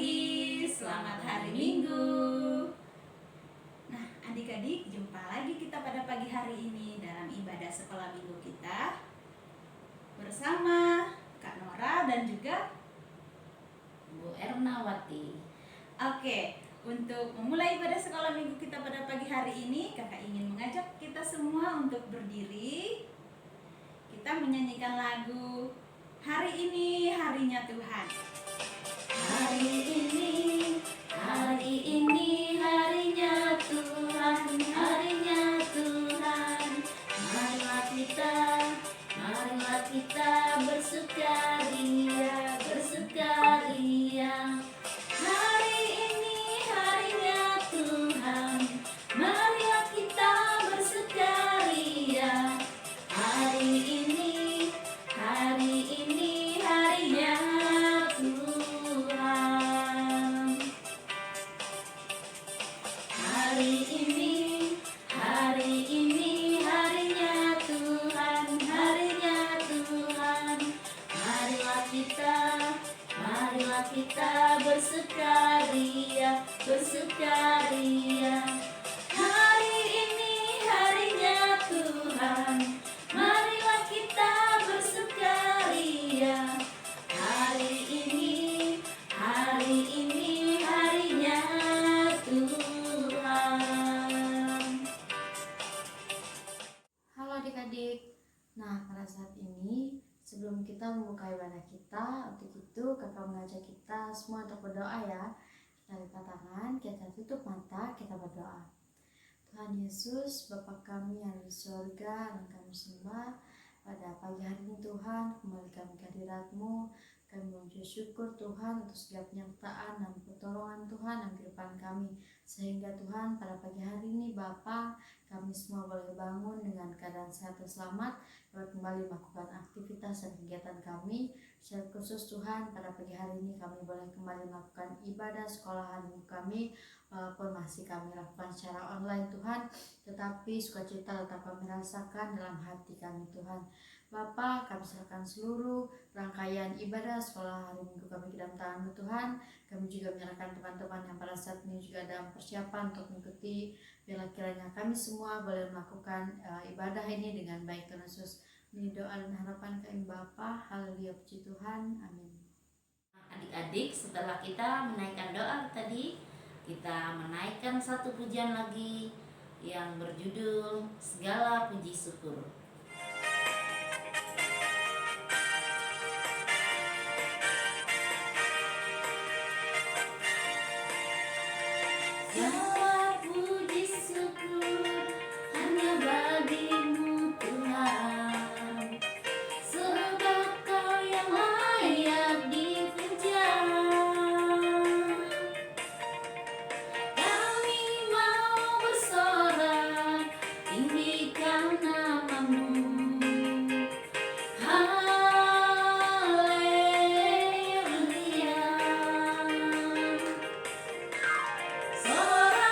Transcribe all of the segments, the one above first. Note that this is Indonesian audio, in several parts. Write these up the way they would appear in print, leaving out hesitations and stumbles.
pagi, selamat hari Minggu. Nah, adik-adik, jumpa lagi kita pada pagi hari ini dalam ibadah sekolah minggu kita bersama Kak Nora dan juga Bu Ernawati. Oke, untuk memulai ibadah sekolah minggu kita pada pagi hari ini, kakak ingin mengajak kita semua untuk berdiri. Kita menyanyikan lagu Hari Ini Harinya Tuhan. Hari ini harinya Tuhan, harinya Tuhan. Marilah kita bersukaria, bersukaria. Hari ini harinya Tuhan, marilah kita bersukaria. Hari ini harinya Tuhan. Hari ini harinya Tuhan, harinya Tuhan. Marilah kita bersukaria, bersukaria. Hari ini harinya Tuhan, marilah kita bersukaria. Hari ini harinya Tuhan. Halo adik-adik. Nah, pada saat ini sebelum kita membuka ibadah kita, untuk itu kakak mengajak kita semua untuk berdoa ya. Kita lipat tangan, kita tutup mata, kita berdoa. Tuhan Yesus, Bapa kami yang di surga, dan kami sembah pada pagi hari ini Tuhan, kembali kami ke hadirat-Mu. Kami mengucap syukur Tuhan untuk setiap penyertaan dan pertolongan Tuhan dalam kehidupan kami. Sehingga Tuhan pada pagi hari ini Bapa, kami semua boleh bangun dengan keadaan sehat dan selamat, dapat kembali melakukan aktivitas dan kegiatan kami. Secara khusus Tuhan, pada pagi hari ini kami boleh kembali melakukan ibadah sekolahan kami, walaupun masih kami lakukan secara online Tuhan, tetapi sukacita tetap kami rasakan dalam hati kami Tuhan. Bapa, kami serahkan seluruh rangkaian ibadah sekolah hari Minggu kami ke dalam tangan Tuhan. Kami juga menyerahkan teman-teman yang pada saat ini juga dalam persiapan untuk mengikuti. Biarlah kiranya kami semua boleh melakukan ibadah ini dengan baik Tuhan Yesus. Ini doa dan harapan kami Bapa. Haleluya, puji Tuhan. Amin. Adik-adik, setelah kita menaikkan doa tadi, kita menaikkan satu pujian lagi yang berjudul Segala Puji Syukur. Segala puji syukur hanya bagimu Tuhan, sebab Kau yang layak dipuja. Kami mau bersorak tinggikan nama-Mu. Haleluya. Sorak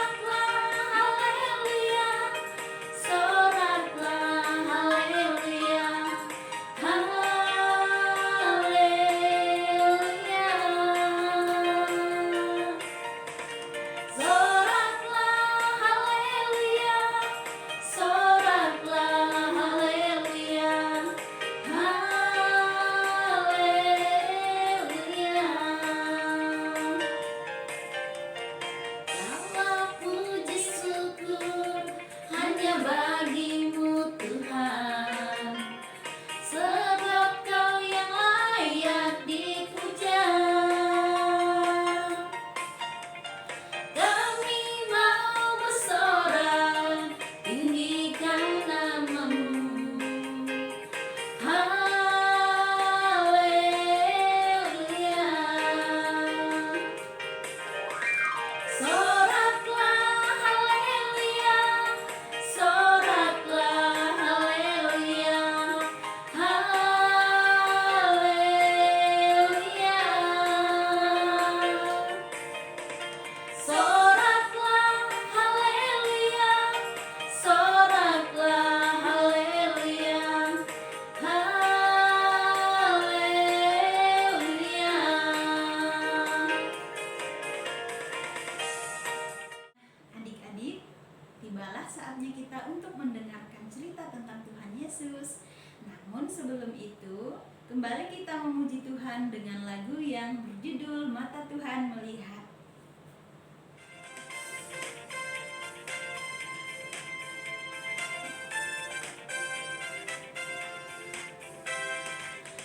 sebelum itu, kembali kita memuji Tuhan dengan lagu yang berjudul Mata Tuhan Melihat.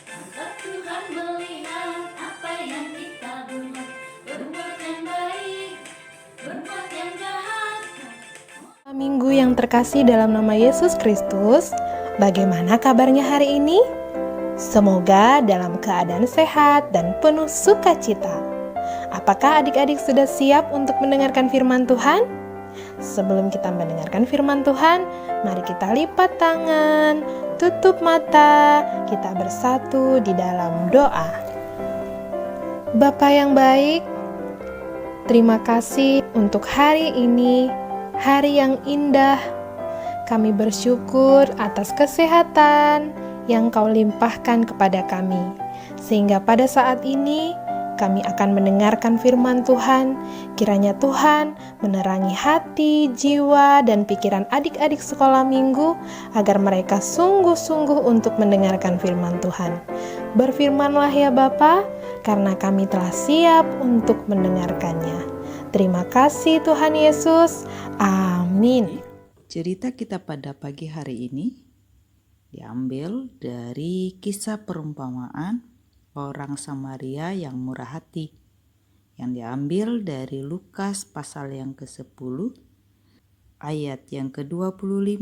Mata Tuhan melihat apa yang kita buat, berbuat yang baik, berbuat yang jahat. Minggu yang terkasih dalam nama Yesus Kristus, bagaimana kabarnya hari ini? Semoga dalam keadaan sehat dan penuh sukacita. Apakah adik-adik sudah siap untuk mendengarkan firman Tuhan? Sebelum kita mendengarkan firman Tuhan, mari kita lipat tangan, tutup mata, kita bersatu di dalam doa. Bapa yang baik, terima kasih untuk hari ini, hari yang indah. Kami bersyukur atas kesehatan yang Kau limpahkan kepada kami, sehingga pada saat ini kami akan mendengarkan firman Tuhan. Kiranya Tuhan menerangi hati, jiwa, dan pikiran adik-adik sekolah minggu agar mereka sungguh-sungguh untuk mendengarkan firman Tuhan. Berfirmanlah ya Bapa, karena kami telah siap untuk mendengarkannya. Terima kasih Tuhan Yesus. Amin. Cerita kita pada pagi hari ini diambil dari kisah perumpamaan orang Samaria yang murah hati, yang diambil dari Lukas pasal yang ke-10 ayat yang ke-25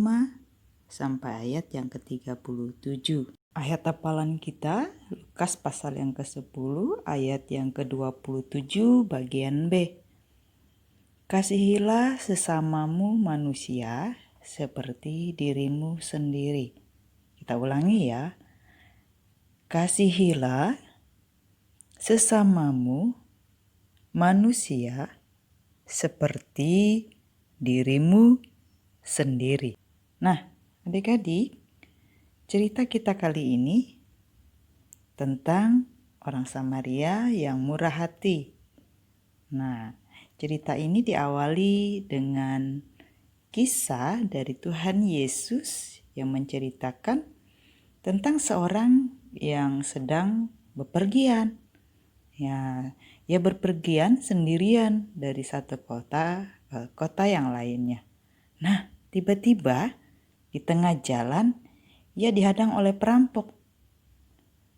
sampai ayat yang ke-37. Ayat hafalan kita Lukas pasal yang ke-10 ayat yang ke-27 bagian B. Kasihilah sesamamu manusia seperti dirimu sendiri. Kita ulangi ya. Kasihilah sesamamu manusia seperti dirimu sendiri. Nah, adik-adik, cerita kita kali ini tentang orang Samaria yang murah hati. Nah, cerita ini diawali dengan kisah dari Tuhan Yesus yang menceritakan tentang seorang yang sedang bepergian. Ya, ia berpergian sendirian dari satu kota ke kota yang lainnya. Nah, tiba-tiba di tengah jalan ia dihadang oleh perampok.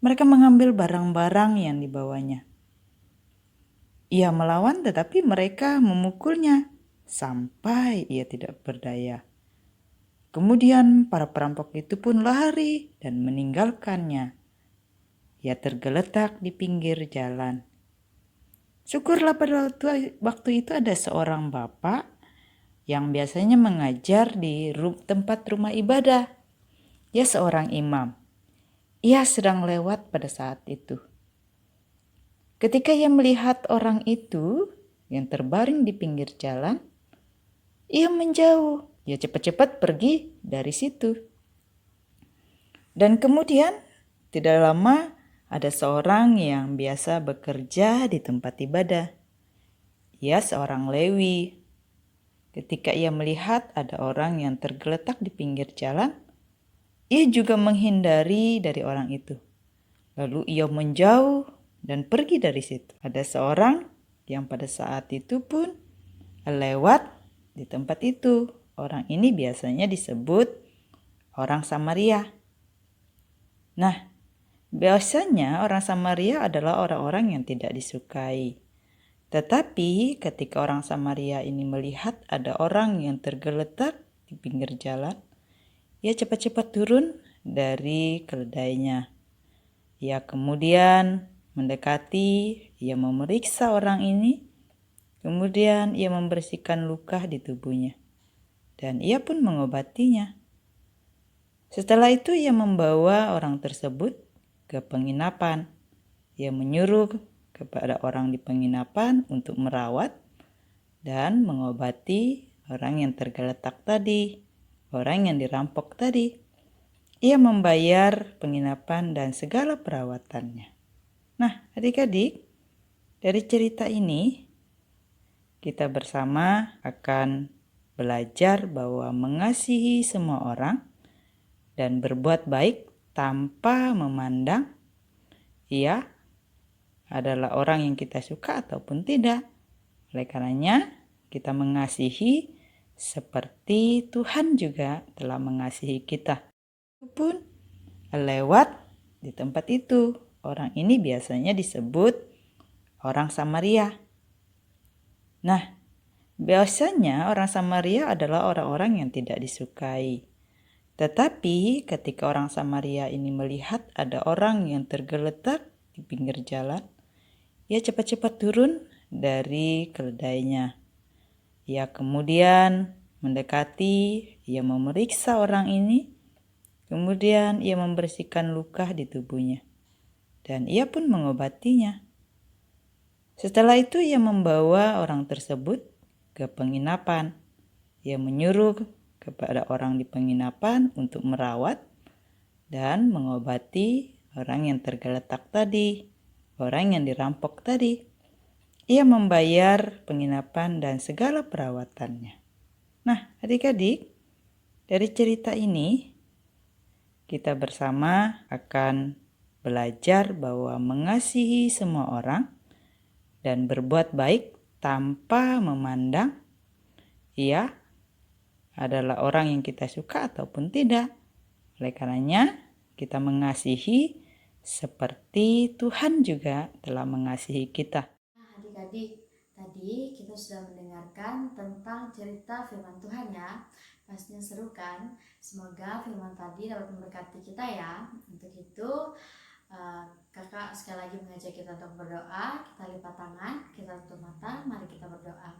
Mereka mengambil barang-barang yang dibawanya. Ia melawan tetapi mereka memukulnya sampai ia tidak berdaya. Kemudian para perampok itu pun lari dan meninggalkannya. Ia tergeletak di pinggir jalan. Syukurlah pada waktu itu ada seorang bapak yang biasanya mengajar di tempat rumah ibadah. Ia seorang imam. Ia sedang lewat pada saat itu. Ketika ia melihat orang itu yang terbaring di pinggir jalan, ia menjauh. Ia cepat-cepat pergi dari situ. Dan kemudian tidak lama ada seorang yang biasa bekerja di tempat ibadah. Ia seorang Lewi. Ketika ia melihat ada orang yang tergeletak di pinggir jalan, ia juga menghindari dari orang itu. Lalu ia menjauh dan pergi dari situ. Ada seorang yang pada saat itu pun lewat di tempat itu. Orang ini biasanya disebut orang Samaria. Nah, biasanya orang Samaria adalah orang-orang yang tidak disukai. Tetapi ketika orang Samaria ini melihat ada orang yang tergeletak di pinggir jalan, ia cepat-cepat turun dari keledainya. Ia kemudian mendekati, ia memeriksa orang ini, kemudian ia membersihkan luka di tubuhnya. Dan ia pun mengobatinya. Setelah itu ia membawa orang tersebut ke penginapan. Ia menyuruh kepada orang di penginapan untuk merawat dan mengobati orang yang tergeletak tadi, orang yang dirampok tadi. Ia membayar penginapan dan segala perawatannya. Nah, adik-adik, dari cerita ini kita bersama akan belajar bahwa mengasihi semua orang dan berbuat baik tanpa memandang ia adalah orang yang kita suka ataupun tidak. Oleh karenanya, kita mengasihi seperti Tuhan juga telah mengasihi kita. Pun lewat di tempat itu, orang ini biasanya disebut orang Samaria. Nah, biasanya orang Samaria adalah orang-orang yang tidak disukai. Tetapi ketika orang Samaria ini melihat ada orang yang tergeletak di pinggir jalan, ia cepat-cepat turun dari keledainya. Ia kemudian mendekati, ia memeriksa orang ini, kemudian ia membersihkan luka di tubuhnya, dan ia pun mengobatinya. Setelah itu ia membawa orang tersebut ke penginapan. Ia menyuruh kepada orang di penginapan untuk merawat dan mengobati orang yang tergeletak tadi, orang yang dirampok tadi. Ia membayar penginapan dan segala perawatannya. Nah, adik-adik, dari cerita ini kita bersama akan belajar bahwa mengasihi semua orang dan berbuat baik tanpa memandang ia adalah orang yang kita suka ataupun tidak. Oleh karenanya, kita mengasihi seperti Tuhan juga telah mengasihi kita. Nah, adik-adik, tadi kita sudah mendengarkan tentang cerita firman Tuhan ya. Pastinya seru kan? Semoga firman tadi dapat memberkati kita ya. Untuk itu, kakak sekali lagi mengajak kita untuk berdoa. Kita lipat tangan, kita tutup mata, mari kita berdoa.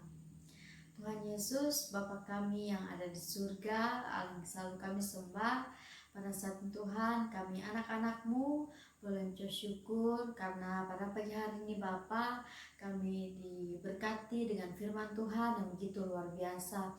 Tuhan Yesus, Bapa kami yang ada di surga, Allah yang selalu kami sembah. Pada saat Tuhan, kami anak-anak-Mu boleh mengucap syukur karena pada pagi hari ini Bapa, kami diberkati dengan firman Tuhan yang begitu luar biasa.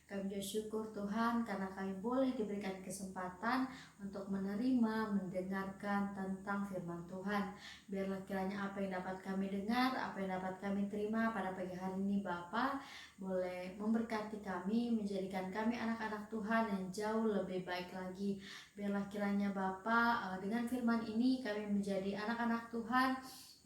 Kami bersyukur Tuhan karena kami boleh diberikan kesempatan untuk menerima, mendengarkan tentang firman Tuhan. Biarlah kiranya apa yang dapat kami dengar, apa yang dapat kami terima pada pagi hari ini Bapa, boleh memberkati kami, menjadikan kami anak-anak Tuhan yang jauh lebih baik lagi. Biarlah kiranya Bapa, dengan firman ini kami menjadi anak-anak Tuhan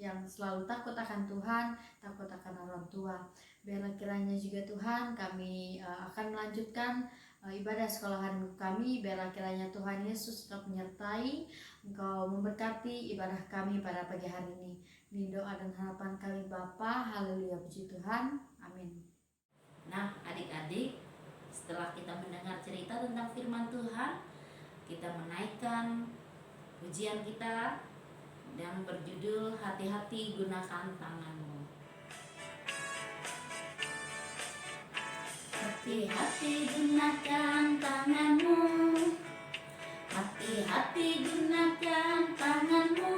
yang selalu takut akan Tuhan, takut akan orang tua. Biarlah kiranya juga Tuhan kami akan melanjutkan ibadah sekolahan kami. Biarlah kiranya Tuhan Yesus tetap menyertai, Engkau memberkati ibadah kami pada pagi hari ini. Ini doa dan harapan kami Bapa. Haleluya, puji Tuhan. Amin. Nah, adik-adik, setelah kita mendengar cerita tentang firman Tuhan, kita menaikkan pujian kita yang berjudul Hati-hati Gunakan Tanganmu. Hati-hati gunakan tanganmu, hati-hati gunakan tanganmu,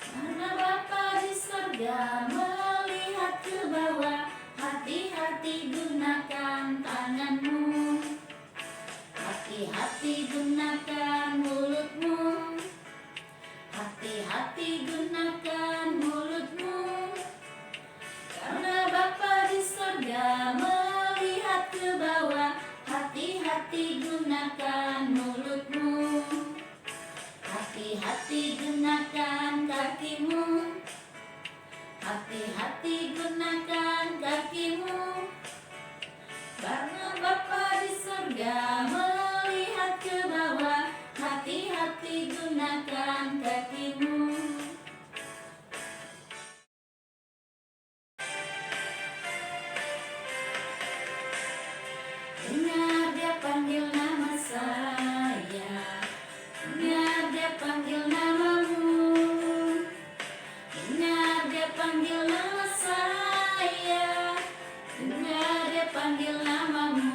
karena Bapa di surga melihat ke bawah. Hati-hati gunakan tanganmu, hati-hati gunakan mulutmu, hati-hati gunakan mulutmu, karena Bapa di surga melihat ke bawah. Hati-hati gunakan mulutmu, hati-hati gunakan kakimu, hati-hati gunakan kakimu, karena Bapa di surga melihat ke bawah. Hati-hati gunakan kakimu. Dengar dia panggil nama saya, dengar dia panggil namamu, dengar dia panggil nama saya, dengar dia panggil namamu.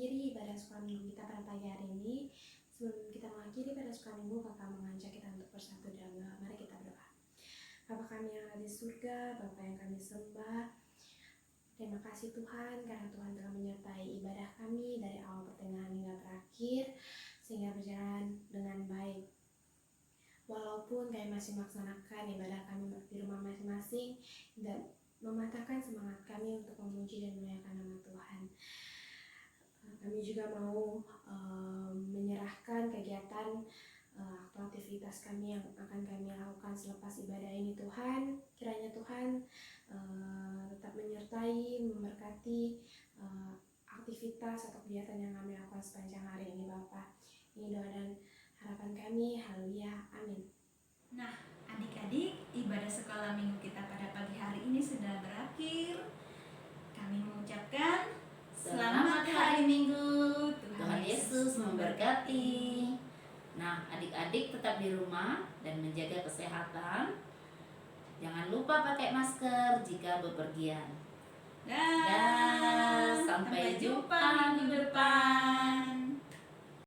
mengakhiri ibadah sekolah minggu kita pada pagi hari ini. Sebelum kita mengakhiri pada sekolah minggu, kakak mengajak kita untuk bersatu dalam doa. Mari kita berdoa. Bapa kami yang ada di surga, Bapa yang kami sembah, terima kasih Tuhan karena Tuhan telah menyertai ibadah kami dari awal pertengahan hingga terakhir sehingga berjalan dengan baik. Walaupun kami masih melaksanakan ibadah kami di rumah masing-masing dan mematahkan semangat kami untuk memuji dan memuliakan nama Tuhan. Kami juga mau menyerahkan kegiatan atau aktivitas kami yang akan kami lakukan selepas ibadah ini Tuhan. Kiranya Tuhan tetap menyertai, memberkati aktivitas atau kegiatan yang kami lakukan sepanjang hari ini Bapa. Ini doa dan harapan kami. Haleluya. Amin. Nah, adik-adik, ibadah sekolah minggu kita pada pagi hari ini sudah berakhir. Kami mengucapkan Selamat hari Minggu. Tuhan Yesus memberkati. Nah, adik-adik tetap di rumah dan menjaga kesehatan. Jangan lupa pakai masker jika bepergian. Dah.